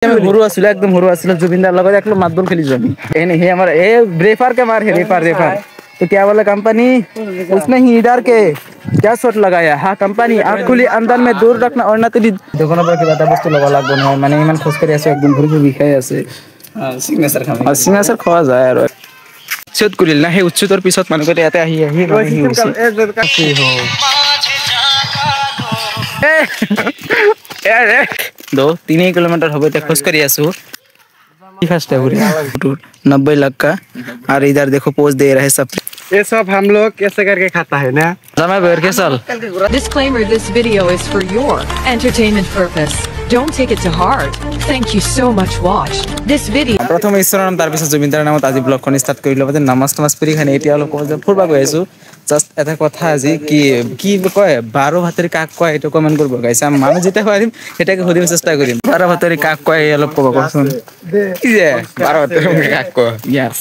সৰু আছিল একদম সৰু আছিল জুবিনদাৰ লগত একলো মাতবল খেলিছো আমি এনে হে আমাৰ এ रेफर के मार है रेफर तो क्या बोला कंपनी उसने ही इधर के क्या शॉट लगाया हाँ कंपनी आँख खुली अंदर में दूर रखना और ना तेरी দোকানৰ পৰা কিবা এটা বস্তু ল'ব লাগব নহয় মানে ইমান খোজ কাঢ়ি আছে একদম ভৰি বিষাই আছে সিগনেচাৰ খোৱা যায় আৰু উচ্ছেদ কৰিল না সেই উচ্ছেদৰ পিছত মানুহকেইটা ইয়াতে আহি दो 3 किलोमीटर हो गए खुश करी आसू फर्स्ट है 90 लाख का और इधर देखो पोज दे रहे सब ये सब हम लोग कैसे करके खाता है ना Disclaimer: this video is for your entertainment purpose. Don't take it to heart. Thank you so much. Watch this video. प्रथम ईश्वर नाम तार पिছত জুবিনদাৰ নামত আজি ব্লগখন স্টার্ট কৰিলো মানে নামাজ পঢ়ি খানে এতিয়া অলপ ফুৰবা গৈ আছো জাস্ট এটা কথা আজি কি কয় 12 ভাতৰি কাক কয় এটো কমেন্ট কৰিব গাইছ আমি যেটা পাৰিম সেটাকে সুধিব চেষ্টা কৰিম 12 ভাতৰি কাক কয় অলপ ক'ব কোন কি যে 12 ভাতৰি কাক কয় यस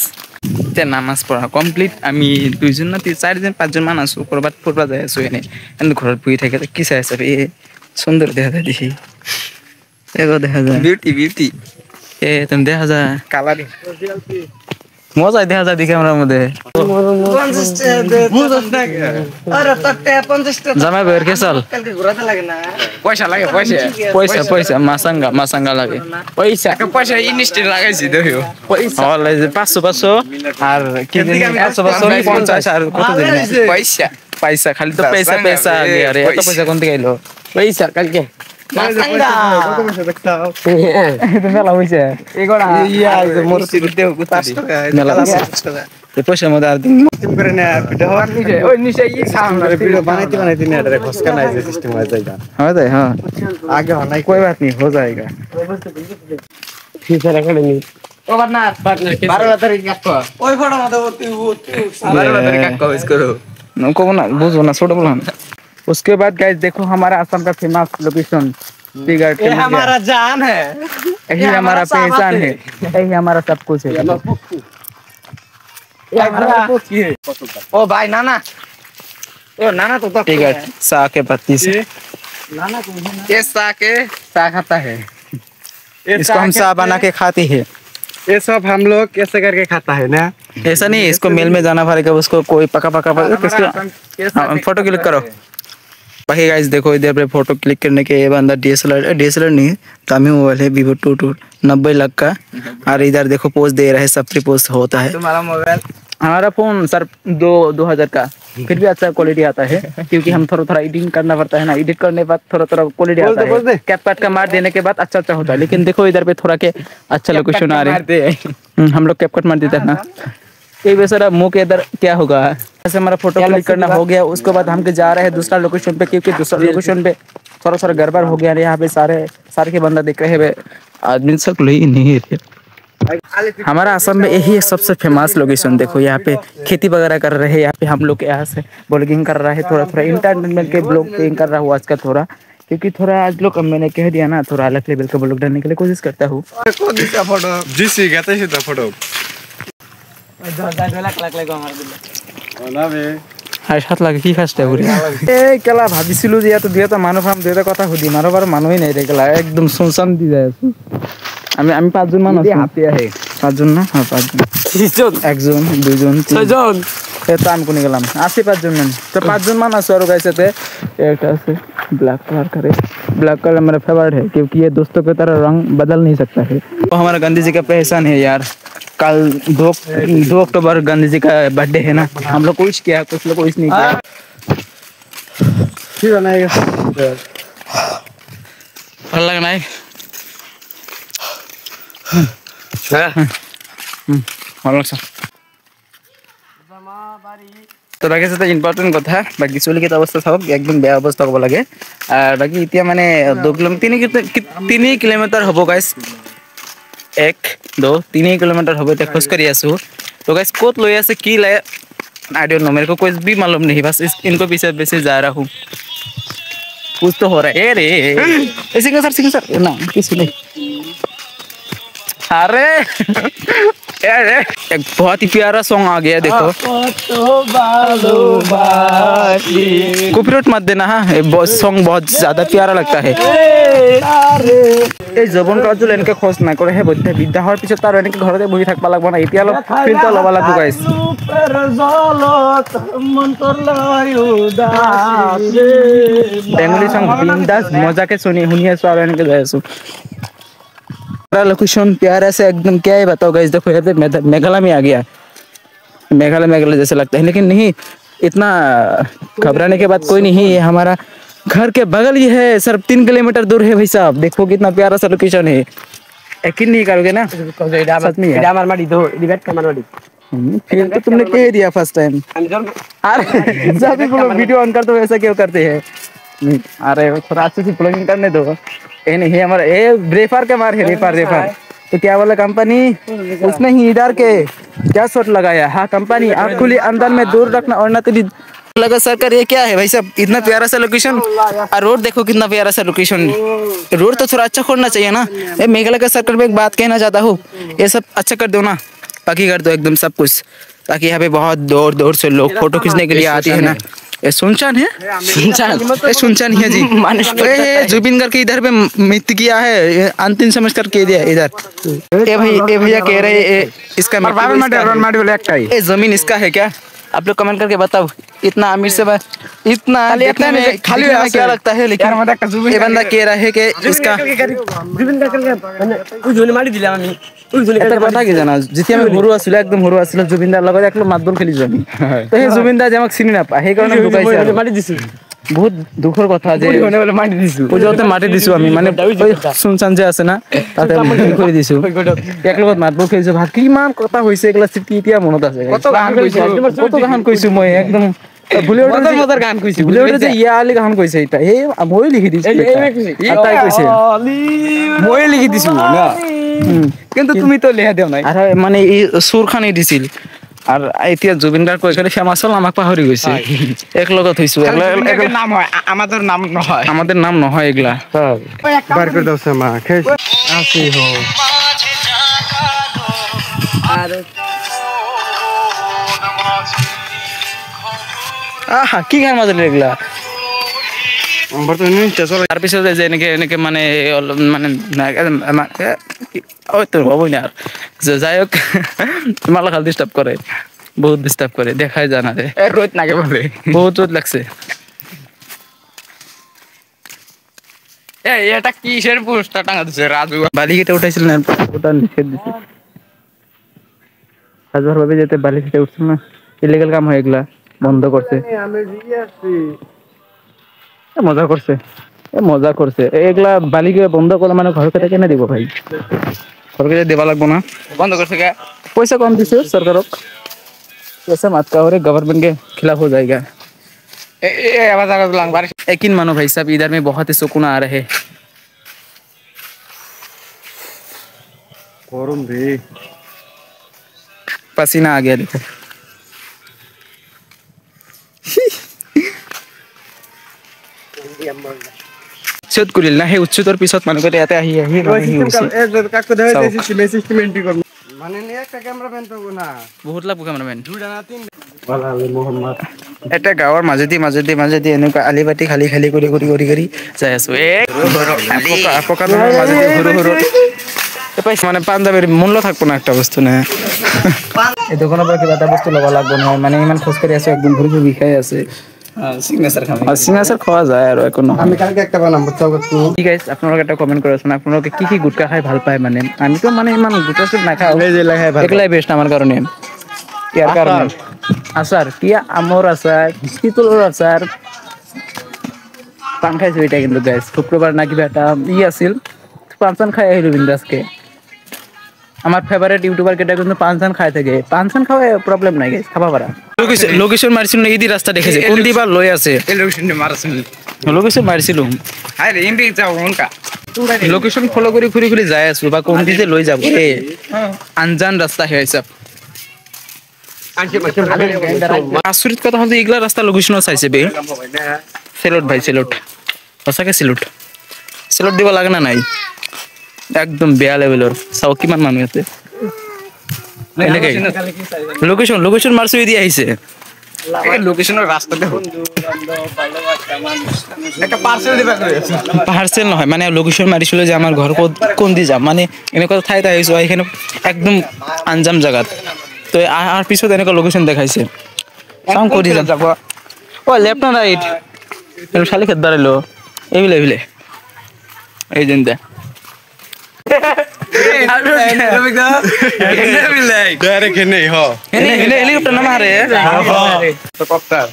তে নামাজ পঢ়া কমপ্লিট আমি দুইজন না চাৰিজন পাঁচজন মান আছো কৰবাত ফুৰবা যাই আছো এনে ঘৰত বহি থাকে কি চাই আছে এ সুন্দর দেখা যায় দেখি एगो देखा जाए ब्यूटी ए तुम देखा जाए काला दी मजा देखा जाए दिखे हमरा मधे 50 अरे तट्टे 50 जमा बेर के साल कल घुराते लागे ना पैसा मासंगा लागे पैसा इनस्टेंट लागाइছি देखियो पैसा हले 500 আর কি দিন 150 আর কত দিন पैसा खाली तो पैसा आ गया अरे तो पैसा कोन থেকে আইলো पैसा কাল के मासंगा কত पैसा দেখতা তুমি মেলা হইছে এগোড়া ইয়া মোর সিরতে 5 টাকা মেলা 5 টাকা এই পয়সা মধ্যে আর দিন টিম করে না ভিডিও নিচে ওই নিচে ই সামনে ভিডিও बनाते ना अरे खसका ना ऐसे सिस्टम हो जाएगा हां दे हां आगे होना कोई बात नहीं हो जाएगा फ्यूचर एकेडमी ओ पार्टनर 12 तारीख का ओई फोटो मत वो 12 तारीख का कोर्स करो नको ना बुझो ना छोड़ बोला उसके बाद गाइस देखो हमारा असम का फेमस लोकेशन ये हमारा जान है यही हमारा पहचान है यही हमारा सब कुछ है ओ भाई नाना ओ नाना तो टिकट सा के पत्ती से नाना को ये सा खाता है इसको हम सा बना के खाते हैं ये सब हम लोग कैसे करके खाता है ना ऐसा नहीं इसको मेल में जाना पड़ेगा उसको कोई पका किसको फोटो क्लिक करो बाकी गाइस देखो इधर पे फोटो क्लिक करने के बंदा डीएसएलआर नहीं दामी मोबाइल है Vivo T2 90 लाख का और इधर देखो पोज दे रहा है सब फ्री पोज होता है तुम्हारा मोबाइल हमारा फोन सर 2000 का फिर भी अच्छा क्वालिटी आता है क्योंकि हम थोड़ा एडिटिंग करना पड़ता है ना एडिट करने के बाद थोड़ा क्वालिटी आता है कैपकट का मार देने के बाद अच्छा होता है लेकिन देखो इधर पे थोड़ा के अच्छा लोकेशन आ रहे हैं हम लोग कैपकट मार देते हैं ना ये बेचारा मुंह के इधर क्या होगा ऐसे हमारा फोटो क्लिक करना हो गया उसके बाद हम जा रहे हैं दूसरा लोकेशन पे क्योंकि दूसरा लोकेशन पे थोड़ा गड़बड़ हो गया यहाँ पे सारे के बंदा देख रहे हैं आदमी सब नहीं है हमारा असम में यही सबसे फेमस लोकेशन देखो यहाँ पे खेती वगैरह कर रहे हैं यहाँ पे हम लोग यहाँ से ब्लॉगिंग कर रहा है थोड़ा इंटरटेनमेंट के ब्लॉगिंग कर रहा हूँ आज का थोड़ा क्योंकि थोड़ा आज लोग मैंने कह दिया ना थोड़ा अलग लेवल का ब्लॉग डालने के लिए कोशिश करता हूँ সাত লাগে কি ফাস্ট এই কেলা ভাবিছিলো যে ইয়াত দুইটা মানুহ ফাম দুইটা কথা সুধিম আৰু বাৰু মানুহে নাই ৰে কেলা একদম সুনসান দি যায় আছো আমি পাঁচজন মান আছি হাতে আহে পাঁচজন না হ্যাঁ পাঁচজন একজন দুইজন ছয়জন এটা আমি কোনে গেলাম আছি পাঁচজন মান তো পাঁচজন মান আছো আৰু গাইছতে একটা আছে ब्लैक कलर मेरा फेवरेट है क्योंकि ये दोस्तों की तरह रंग बदल नहीं सकता है वो हमारा गांधी जी का पहचान है यार कल 2 अक्टूबर गांधी जी का बर्थडे है ना हम लोग कुछ किया कुछ लोग कुछ नहीं किया फिर बनाएगा और लगना है तो बाकी साथ इम्पर्टेन्ट कथा बाकी चली अवस्था सब एकदम बेया अवस्था कब लगे और बाकी इतना माने 2 किलोमीटर 3 किलोमीटर हम गाइस 1 2 3 किलोमीटर हम खोज करी आसो तो गाइस कोत लय आसे की लाय आई डोंट नो मेरे को कुछ भी मालूम नहीं बस इनको पीछे जा रहा हूँ कुछ तो हो रहा है रे सिंगर सर ना किसी नहीं अरे एक बहुत ही प्यारा सॉन्ग आ गया देखो। कॉपीराइट मत देना। हाँ सॉन्ग बहुत ज्यादा प्यारा लगता है। এই জবন কাজল এনেকে খোঁজ না করে হে বইতে বিদ্যা হওয়ার পিছত তার এনেকে ঘৰতে বহি থাকবা লাগব না। এতিয়া অলপ ফিলটা লবা লাগব গাইস। বেঙ্গলি সং বিন্দাস মজাকে শুনি আছো আর এনেকে যাই আছো। लोकेशन प्यारा से एकदम। क्या है बताओ गाइस, देखो यहाँ पे मेघालय में आ गया। मेघालय जैसे लगता है, लेकिन नहीं इतना घबराने के बाद कोई नहीं। ये हमारा घर के बगल ही है, सिर्फ 3 किलोमीटर दूर है भाई साहब। देखो कितना प्यारा सा लोकेशन है। यकीन नहीं करोगे ना, सच में फिर तो तुमने कह दिया फर्स्ट टाइम। अरे जब भी वीडियो ऑन करते हो ऐसा क्यों करते हैं? अरे थोड़ा अच्छे से ब्लॉगिंग करने दो। ये नहीं हमारा ये रेफर के मार है। रेफर तो क्या बोला कंपनी उसने ही इधर के क्या शॉट लगाया। हाँ कंपनी आप खुली अंदर में दूर रखना और ना तो लगा सरकार। ये क्या है भाई साहब, इतना प्यारा सा लोकेशन और रोड देखो कितना प्यारा सा लोकेशन। रोड तो थोड़ा अच्छा खोलना चाहिए ना। ये मेघालय का सरकार में एक बात कहना चाहता हूँ, ये सब अच्छा कर दो ना, पक्की कर दो एकदम सब कुछ, ताकि यहाँ पे बहुत दूर से लोग फोटो खींचने के लिए आते हैं ना। ये सुनचान है, सुनचान है जी। जुबिन गर्ग के इधर पे मृत्यु किया है, अंतिम संस्कार किया दिया इधर। ये भैया कह रहे इसका ये जमीन इसका है क्या? आप लोग कमेंट करके बताओ। इतना अमीर से इतना खाली क्या लगता है, लेकिन ये बंदा कह रहा है कि इसका কথা কি জানা যেতিয়া আমি সৰু আছিলো একদম সৰু আছিলো জুবিনদাৰ লগত একলো মাতবল খেলিছো আমি। তো সেই জুবিনদা যে আমাক চিনি নাপায় সেইকাৰণে ঢুকাইছে আৰু মাটি দিছো। বহুত দুখৰ কথা যে মাটি দিছো, ওজতে মাটি দিছো আমি। মানে শুনচান যে আছে না তাতে কৰি দিছো। এক লগত মাতবল খেলিছো। ভাত কিমান কথা হৈছে এগুলা স্মৃতি এতিয়া মনত আছে। কত গান কৈছো মই একদম ভুলে উঠে মজার গান কৈছি। ভুলে উঠে যে ইয়া আলী গান কৈছে এটা এই মই লিখি দিছো। তাই কৈছে মই লিখি দিছো না, কিন্তু তুমি তো লেখা দেও নাই। আরে মানে এই সুরখানি দিছিল আর এতিয়া জুবিনদার কইখানে ফেমাস হল আমাক পাহৰি গৈছে। এক লগত হইছো এগলা নাম হয় আমাদের নাম নহয়, আমাদের নাম নহয় এগলা। বার করে দাও সমা খেস আসি হো আর আহা কি গান মাঝে এগলা। তার পিছতে যে এনেকে মানে ওই তো হবই না আর যাই হোক। মালা খাল ডিস্টার্ব করে, বহুত ডিস্টার্ব করে, দেখাই জানা রে রোদ নাগে বলে বহুত রোদ লাগছে। এটা কিসের পোস্টার টাঙা দিছে রাজু বালিকেটে উঠাইছিল না, ওটা লিখে দিছে। রাজুর ভাবে যেতে বালিকেটে উঠছিল না, ইলিগাল কাম হয়ে গেলা বন্ধ করছে। মজা করছে এগুলা বালিকে বন্ধ করে মানে ঘর কেটে কেনে দিব ভাই? ঘর কেটে দেবা লাগবো না, বন্ধ করছে কে? पैसा कम दिसे सरकारों ऐसा मत कहो रे, गवर्नमेंट के खिलाफ हो जाएगा। यकीन मानो भाई साहब इधर में बहुत ही सुकून आ रहे। पसीना आ गया देखो। উচ্চত কৰিল না, সেই উচ্চতৰ পিছত মানুহকেইটা ইয়াতে আহি বহুত লাগব কেমেৰামেন। এটা গাঁৱৰ মাজেদি এনেকুৱা আলি বাটি খালি কৰি যাই আছো। মানে পাঞ্জাবের মূল্য থাকবো না একটা বস্তু না। এই দোকানের পৰা কিবা এটা বস্তু ল'ব লাগবো নহয়, মানে ইমান খোজ কাঢ়ি আছো একদম ভৰি বিষাই আছে। সিগনেচার খাওয়া যায় আর এখন আমি কালকে একটা বানাবো ঠিক আছে। আপনারা একটা কমেন্ট করেছেন আপনারা কি গুটকা খাই ভাল পায়। মানে আমি তো মানে ইমান গুটকা সব না খাই, একলাই বেস্ট আমার কারণে। ইয়ার কারণে আচার কি আমৰ আচার, তিতুলৰ আচার, পান খাইছো এটা কিন্তু গাইস। শুক্রবার না কিবা এটা আছিল, পান খাই আহিলো বিন্দাসকে। আমার ফেভারিট ইউটিউবার কেটা কিন্তু পাঁচজন খাই থাকে। পাঁচজন খাওয়া প্রবলেম নাই গাইস, খাবা পারা। লোকেশন মারছিল না, ইদি রাস্তা দেখেছে কোন দিবার লই আছে। লোকেশন মারছিল আরে এমবি যাও কোনকা লোকেশন ফলো করে ঘুরি যাই আছো বা কোন দিতে লই যাব। এ আনজান রাস্তা হে সব। আশ্চর্য কথা হচ্ছে এগুলা রাস্তা লোকেশন চাইছে বে। সেলুট ভাই সেলুট, সঁচাকে সেলুট দিব লাগে না নাই? একদম বেয়া লেভেলৰ। চাও কিমান মানুহ আছে লোকেশন মারছে দিয়ে আইছে লোকেশনের রাস্তাতে একটা পার্সেল দিবা করে পার্সেল নহয় মানে লোকেশন মারিছিল যে আমার ঘর কোন দিয়ে যাম মানে এনেকুৱা ঠাইত আহিছো এখানে একদম আঞ্জাম জায়গাত তো আর পিছত এনেকুৱা লোকেশন দেখাইছে কাম কৰি যাব ও লেফট না রাইট এর শালি খেত দাঁড়াইলো এইবিলে এই দিনতে ডাইরেক্ট নেই হ হেলিকপ্টার নামা রে কপ্টার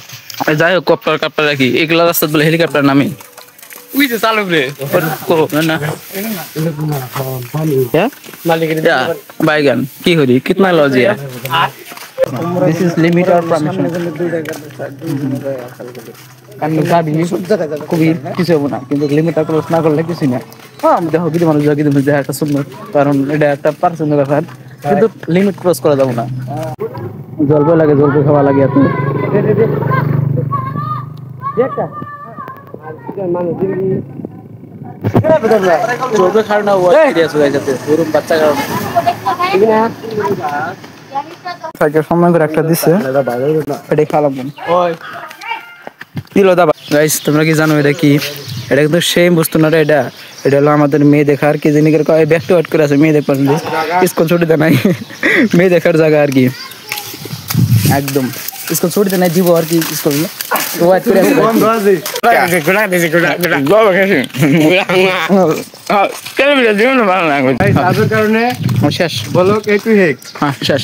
যাই হোক কপ্টার রাখি এগুলা রাস্তা বলে হেলিকপ্টার নামি উই যে চালু রে না क्या बैगन की हो रही कितना लॉजी है दिस इज लिमिट और परमिशन কারণ গাবি খুবই কিছু হবে না কিন্তু লিমিট ক্রস না করলে কিছু না হ্যাঁ দেখো কি মানুষ জায়গা দিতে একটা সুন্দর কারণ এটা একটা পার্সোনাল ব্যাপার কিন্তু লিমিট ক্রস করা যাবে না জলবে লাগে জলবে খাওয়া লাগে এত একটা জলবে খাওয়া না ওয়াচ সিরিয়াস হয়ে যাচ্ছে পুরো বাচ্চা কারণ ঠিক না সাইকেল সম্মান করে একটা দিছে এটা খালাম ওই দিলো দাবা গাইস তোমরা কি জানো এটা কি এটা কিন্তু সেম বস্তু না এটা এটা হলো আমাদের মেয়ে দেখার কি জিনিসের কয় ব্যাক টু আউট করে আছে মেয়ে দেখার স্কুল ছুটি দেয় নাই মেয়ে দেখার জায়গা আর কি একদম স্কুল ছুটি দেয় নাই দিব আর কি স্কুল তো ওয়াইট করে আছে বন্ধ আছে গুলা দিছে গুলা বাবা কাছে কেন বিলে দিও না ভালো না তার কারণে শেষ বলো কে তুই হেক হ্যাঁ শেষ